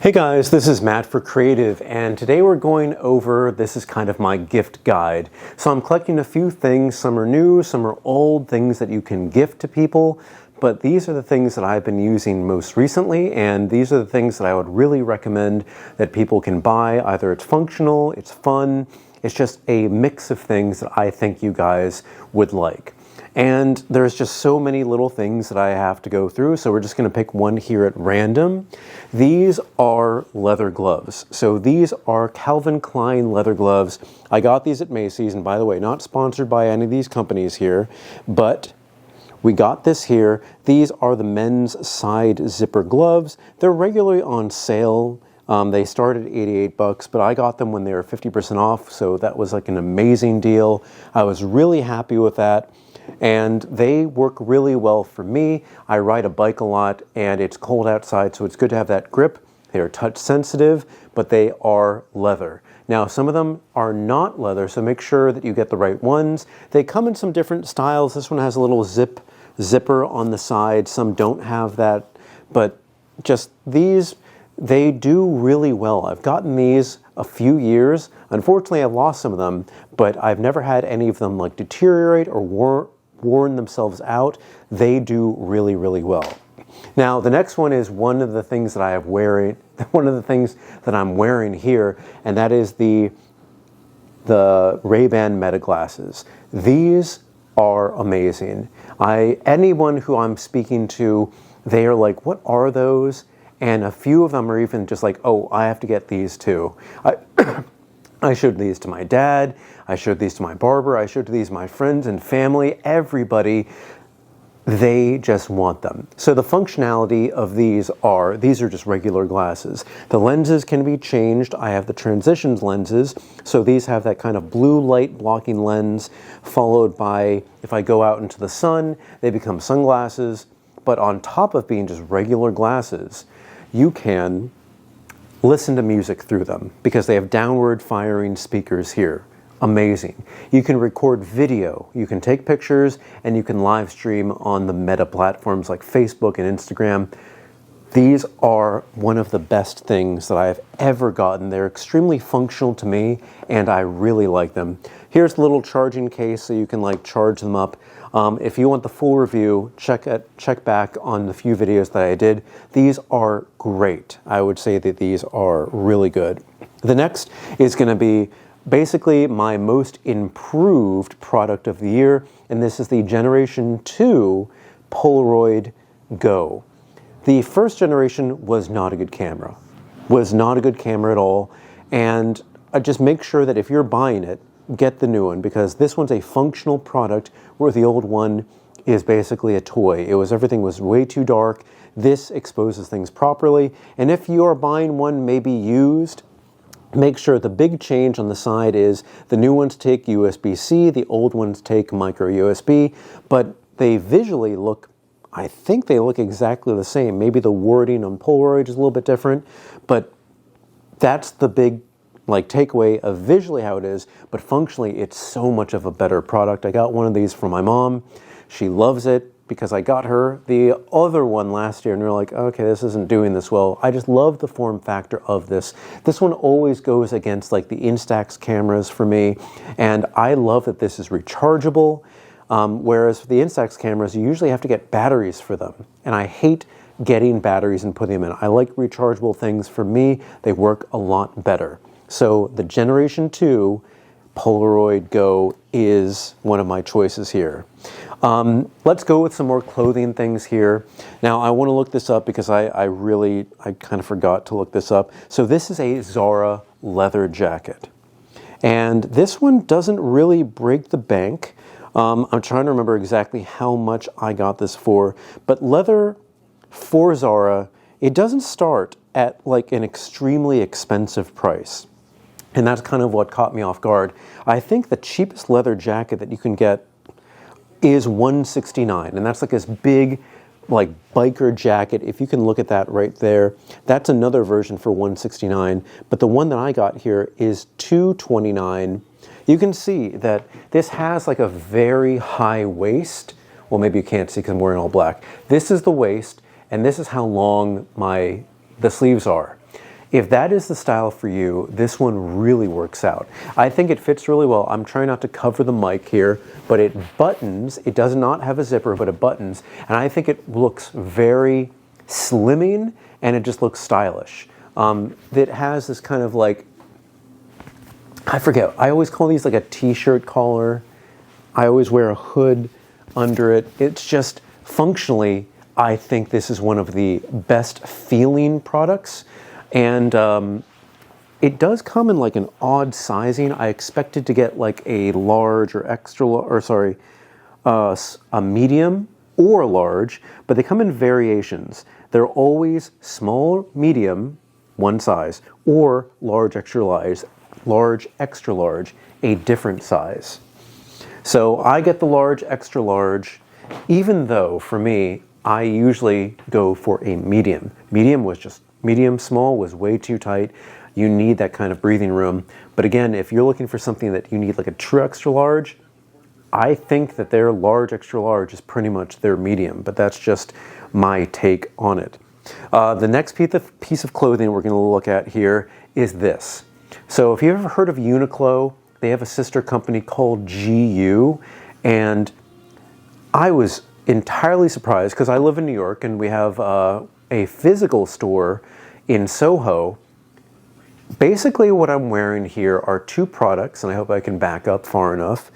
Hey guys, this is Matt for Creative, and today we're going over, this is kind of my gift guide. So I'm collecting a few things, some are new, some are old, things that you can gift to people, but these are the things that I've been using most recently, and these are the things that I would really recommend that people can buy. Either it's functional, it's fun, it's just a mix of things that I think you guys would like. And there's just so many little things that I have to go through, so we're just going to pick one here at random. These are leather gloves. So these are Calvin Klein leather gloves. I got these at Macy's, and by the way, not sponsored by any of these companies here, but we got this here. These are the men's side zipper gloves. They're regularly on sale. They started at 88 bucks, but I got them when they were 50% off, so that was like an amazing deal. I was really happy with that. And they work really well for me. I ride a bike a lot and it's cold outside, so it's good to have that grip. They are touch sensitive, but they are leather. Now, some of them are not leather, so make sure that you get the right ones. They come in some different styles. This one has a little zipper on the side. Some don't have that, but just these, they do really well. I've gotten these a few years. Unfortunately, I've lost some of them, but I've never had any of them like deteriorate or worn themselves out. They do really, really well. Now, the next one is one of the things that I'm wearing here, and that is the Ray-Ban Meta glasses. These are amazing. Anyone who I'm speaking to, they are like, what are those? And a few of them are even just like, oh, I have to get these too. I showed these to my dad, I showed these to my barber, I showed these to my friends and family, everybody, they just want them. So the functionality of these are just regular glasses. The lenses can be changed. I have the transitions lenses, so these have that kind of blue light blocking lens, followed by, if I go out into the sun, they become sunglasses, but on top of being just regular glasses, you can listen to music through them because they have downward firing speakers here. Amazing. You can record video, you can take pictures, and you can live stream on the Meta platforms like Facebook and Instagram. These are one of the best things that I have ever gotten. They're extremely functional to me, and I really like them. Here's a little charging case so you can like charge them up. If you want the full review, check back on the few videos that I did. These are great. I would say that these are really good. The next is going to be basically my most improved product of the year, and this is the Generation 2 Polaroid Go. The first generation was not a good camera. Was not a good camera at all, and just make sure that if you're buying it, get the new one, because this one's a functional product where the old one is basically a toy. Everything was way too dark. This exposes things properly, and if you are buying one maybe used, make sure the big change on the side is the new ones take USB-C, the old ones take micro USB, but they visually look, I think they look exactly the same. Maybe the wording on Polaroid is a little bit different, but that's the big takeaway of visually how it is, but functionally it's so much of a better product. I got one of these for my mom. She loves it because I got her the other one last year and we're like, okay, this isn't doing this well. I just love the form factor of this. This one always goes against like the Instax cameras for me, and I love that this is rechargeable, whereas for the Instax cameras, you usually have to get batteries for them, and I hate getting batteries and putting them in. I like rechargeable things. For me, they work a lot better. So the Generation 2 Polaroid Go is one of my choices here. Let's go with some more clothing things here. Now I want to look this up because I kind of forgot to look this up. So this is a Zara leather jacket. And this one doesn't really break the bank. I'm trying to remember exactly how much I got this for, but leather for Zara, it doesn't start at like an extremely expensive price. And that's kind of what caught me off guard. I think the cheapest leather jacket that you can get is $169, and that's like this big like biker jacket. If you can look at that right there, that's another version for $169, but the one that I got here is $229. You can see that this has like a very high waist. Well, maybe you can't see because I'm wearing all black. This is the waist, and this is how long the sleeves are. If that is the style for you, this one really works out. I think it fits really well. I'm trying not to cover the mic here, but it buttons. It does not have a zipper, but it buttons. And I think it looks very slimming, and it just looks stylish. It has this kind of like, I forget, I always call these like a t-shirt collar. I always wear a hood under it. It's just functionally, I think this is one of the best feeling products. And it does come in like an odd sizing. I expected to get like a large or extra, or sorry, a medium or a large, but they come in variations. They're always small, medium, one size, or large, extra large, a different size. So I get the large, extra large, even though for me, I usually go for a medium. Medium small was way too tight. You need that kind of breathing room. But again, if you're looking for something that you need like a true extra large, I think that their large, extra large is pretty much their medium, but that's just my take on it. The next piece of clothing we're going to look at here is this. So if you've ever heard of Uniqlo, they have a sister company called GU, and I was entirely surprised because I live in New York and we have a physical store in Soho. Basically what I'm wearing here are two products, and I hope I can back up far enough.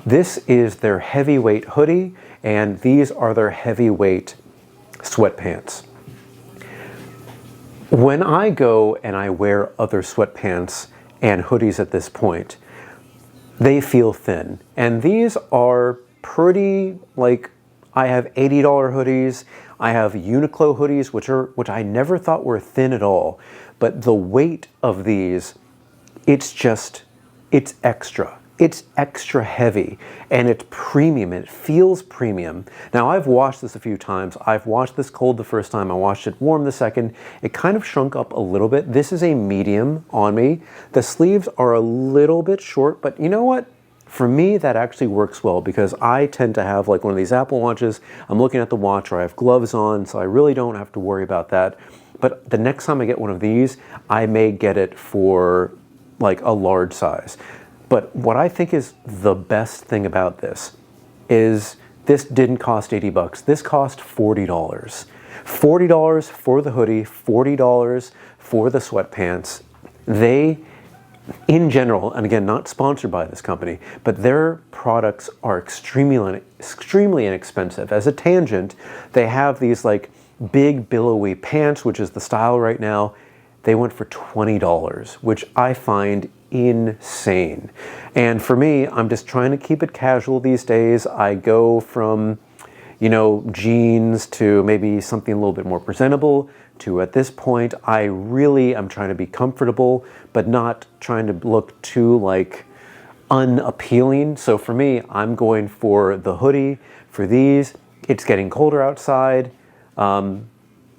This is their heavyweight hoodie, and these are their heavyweight sweatpants. When I go and I wear other sweatpants and hoodies at this point, they feel thin. And these are pretty, like, I have $80 hoodies. I have Uniqlo hoodies, which I never thought were thin at all. But the weight of these, it's extra. It's extra heavy, and it's premium. It feels premium. Now, I've washed this a few times. I've washed this cold the first time. I washed it warm the second. It kind of shrunk up a little bit. This is a medium on me. The sleeves are a little bit short, but you know what? For me, that actually works well because I tend to have like one of these Apple Watches. I'm looking at the watch, or I have gloves on, so I really don't have to worry about that. But the next time I get one of these, I may get it for like a large size. But what I think is the best thing about this is this didn't cost 80 bucks. This cost $40. $40 for the hoodie, $40 for the sweatpants. They, in general, and again, not sponsored by this company, but their products are extremely inexpensive. As a tangent, they have these like big billowy pants, which is the style right now. They went for $20, which I find insane. And for me, I'm just trying to keep it casual these days. I go from, you know, jeans to maybe something a little bit more presentable to, at this point, I really am trying to be comfortable, but not trying to look too like unappealing. So for me, I'm going for the hoodie. For these, it's getting colder outside.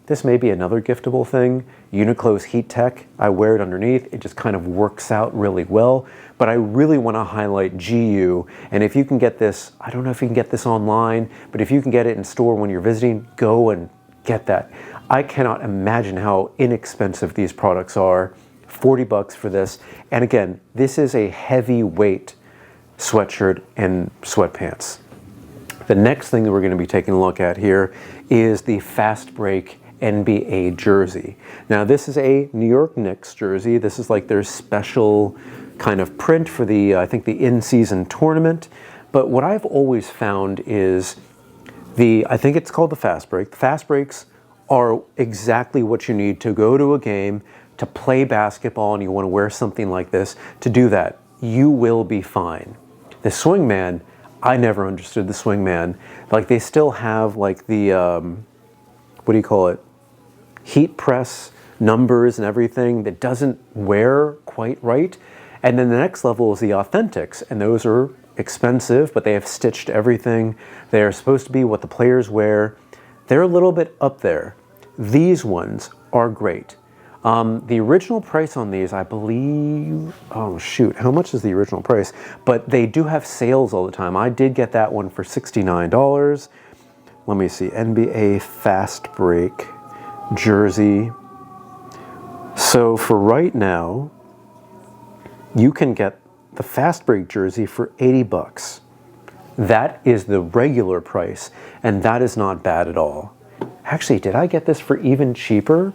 This may be another giftable thing. Uniqlo's Heat Tech, I wear it underneath. It just kind of works out really well. But I really want to highlight GU. And if you can get this, I don't know if you can get this online, but if you can get it in store when you're visiting, go and get that. I cannot imagine how inexpensive these products are. 40 bucks for this. And again, this is a heavyweight sweatshirt and sweatpants. The next thing that we're going to be taking a look at here is the Fast Break NBA jersey. Now this is a New York Knicks jersey. This is like their special kind of print for the, I think the in-season tournament. But what I've always found is I think it's called the Fast Break. The Fast Breaks are exactly what you need to go to a game, to play basketball, and you want to wear something like this. To do that, you will be fine. The Swingman, I never understood the Swingman. Like they still have like the, what do you call it? Heat press numbers and everything that doesn't wear quite right. And then the next level is the Authentics, and those are expensive, but they have stitched everything. They are supposed to be what the players wear. They're a little bit up there. These ones are great. The original price on these, I believe, oh shoot, how much is the original price? But they do have sales all the time. I did get that one for $69. Let me see, NBA Fast Break jersey. So for right now, you can get the fast break jersey for 80 bucks. That is the regular price, and that is not bad at all. Actually, did I get this for even cheaper?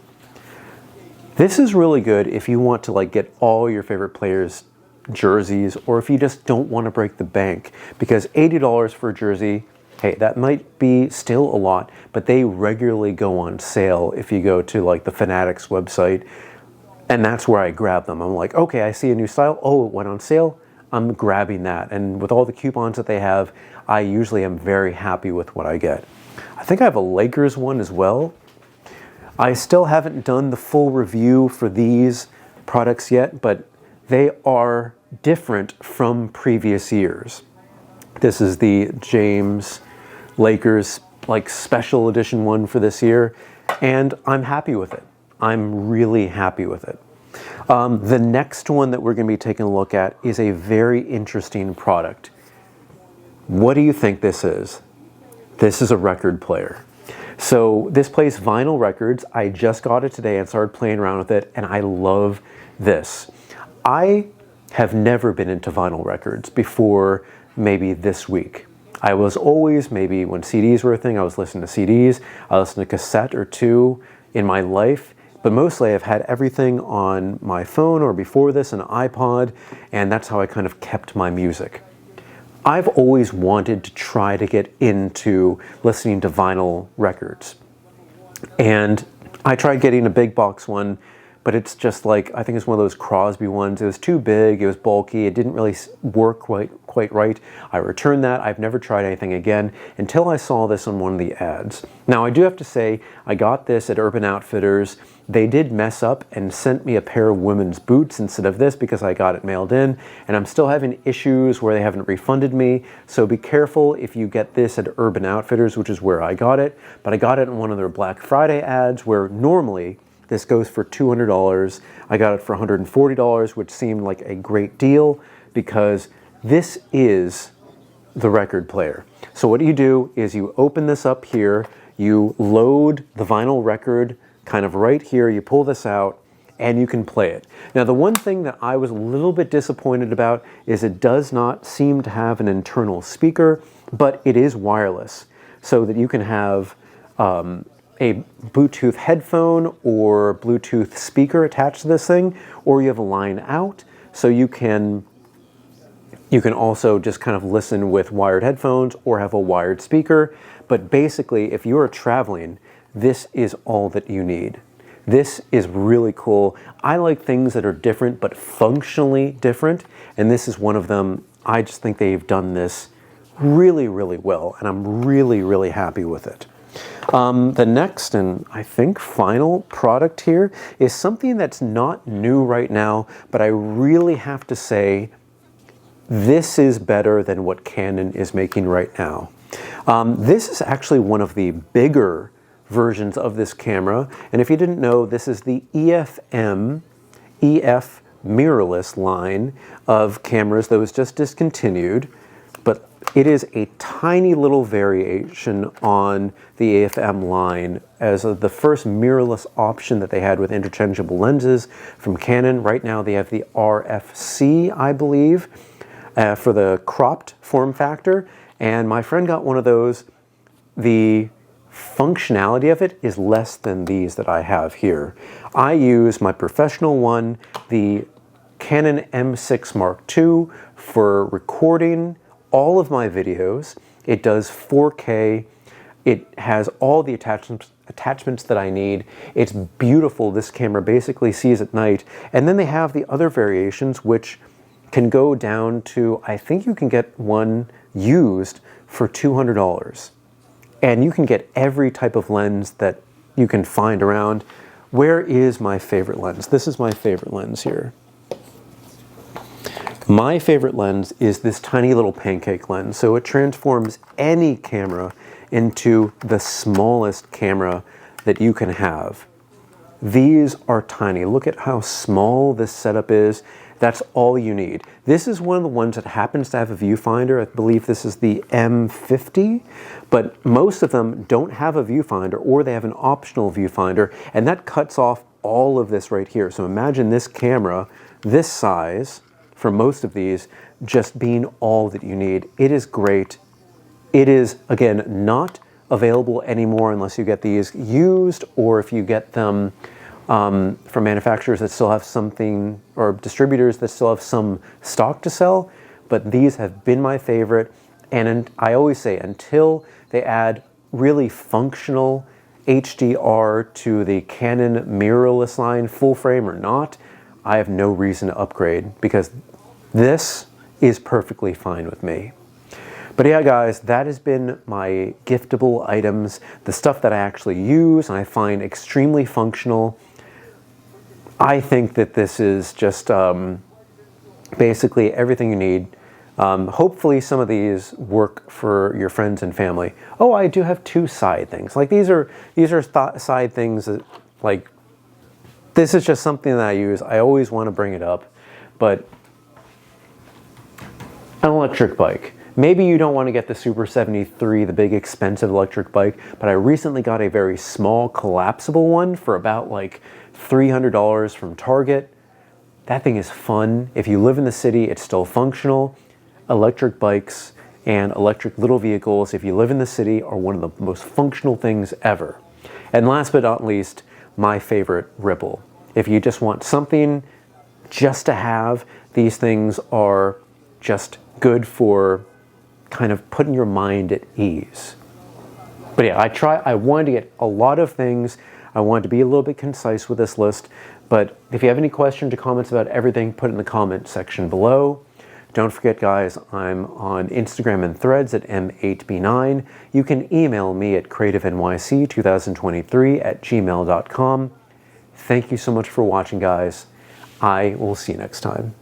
This is really good if you want to like get all your favorite players' jerseys, or if you just don't want to break the bank, because $80 for a jersey, hey, that might be still a lot, but they regularly go on sale if you go to like the Fanatics website, and that's where I grab them. I'm like, okay, I see a new style. Oh, it went on sale. I'm grabbing that. And with all the coupons that they have, I usually am very happy with what I get. I think I have a Lakers one as well. I still haven't done the full review for these products yet, but they are different from previous years. This is the James Lakers like special edition one for this year, and I'm happy with it. I'm really happy with it. The next one that we're going to be taking a look at is a very interesting product. What do you think this is? This is a record player. So this plays vinyl records. I just got it today and started playing around with it, and I love this. I have never been into vinyl records before maybe this week. I was always, maybe when CDs were a thing, I was listening to CDs. I listened to cassette or two in my life. But mostly I've had everything on my phone, or before this an iPod, and that's how I kind of kept my music. I've always wanted to try to get into listening to vinyl records. And I tried getting a big box one, but it's just like, I think it's one of those Crosby ones. It was too big, it was bulky, it didn't really work quite right. I returned that. I've never tried anything again until I saw this on one of the ads. Now I do have to say, I got this at Urban Outfitters. They did mess up and sent me a pair of women's boots instead of this because I got it mailed in, and I'm still having issues where they haven't refunded me. So be careful if you get this at Urban Outfitters, which is where I got it. But I got it in one of their Black Friday ads where normally this goes for $200. I got it for $140, which seemed like a great deal because this is the record player. So what you do is you open this up here, you load the vinyl record kind of right here, you pull this out, and you can play it. Now the one thing that I was a little bit disappointed about is it does not seem to have an internal speaker, but it is wireless, so that you can have a Bluetooth headphone or Bluetooth speaker attached to this thing, or you have a line out, so you can also just kind of listen with wired headphones or have a wired speaker. But basically, if you are traveling, this is all that you need. This is really cool. I like things that are different but functionally different, and this is one of them. I just think they've done this really, really well, and I'm really, really happy with it. The next and I think final product here is something that's not new right now, but I really have to say this is better than what Canon is making right now. This is actually one of the bigger versions of this camera, and if you didn't know, this is the EF mirrorless line of cameras that was just discontinued, but it is a tiny little variation on the AFM line as the first mirrorless option that they had with interchangeable lenses from Canon. Right now they have the RFC, I believe, for the cropped form factor, and my friend got one of those. The functionality of it is less than these that I have here. I use my professional one, the Canon M6 Mark II, for recording all of my videos. It does 4K. It has all the attachments that I need. It's beautiful. This camera basically sees at night. And then they have the other variations, which can go down to, I think you can get one used for $200. And you can get every type of lens that you can find around. Where is my favorite lens? This is my favorite lens here. My favorite lens is this tiny little pancake lens. So it transforms any camera into the smallest camera that you can have. These are tiny. Look at how small this setup is. That's all you need. This is one of the ones that happens to have a viewfinder. I believe this is the M50, but most of them don't have a viewfinder, or they have an optional viewfinder, and that cuts off all of this right here. So imagine this camera, this size, for most of these, just being all that you need. It is great. It is, again, not available anymore unless you get these used, or if you get them from manufacturers that still have something, or distributors that still have some stock to sell. But these have been my favorite, and I always say, until they add really functional HDR to the Canon mirrorless line, full frame or not, I have no reason to upgrade, because this is perfectly fine with me. But yeah, guys, that has been my giftable items, the stuff that I actually use and I find extremely functional. I think that this is just basically everything you need. Hopefully some of these work for your friends and family. Oh, I do have 2 side things. Like these are side things that, like, this is just something that I use. I always want to bring it up. But an electric bike. Maybe you don't want to get the Super 73, the big expensive electric bike, but I recently got a very small collapsible one for about like $300 from Target. That thing is fun. If you live in the city, it's still functional. Electric bikes and electric little vehicles, if you live in the city, are one of the most functional things ever. And last but not least, my favorite, Ripple. If you just want something just to have, these things are just good for kind of putting your mind at ease. But yeah, I wanted to get a lot of things. I wanted to be a little bit concise with this list. But if you have any questions or comments about everything, put it in the comment section below. Don't forget, guys, I'm on Instagram and Threads at M8B9. You can email me at creativenyc2023@gmail.com. Thank you so much for watching, guys. I will see you next time.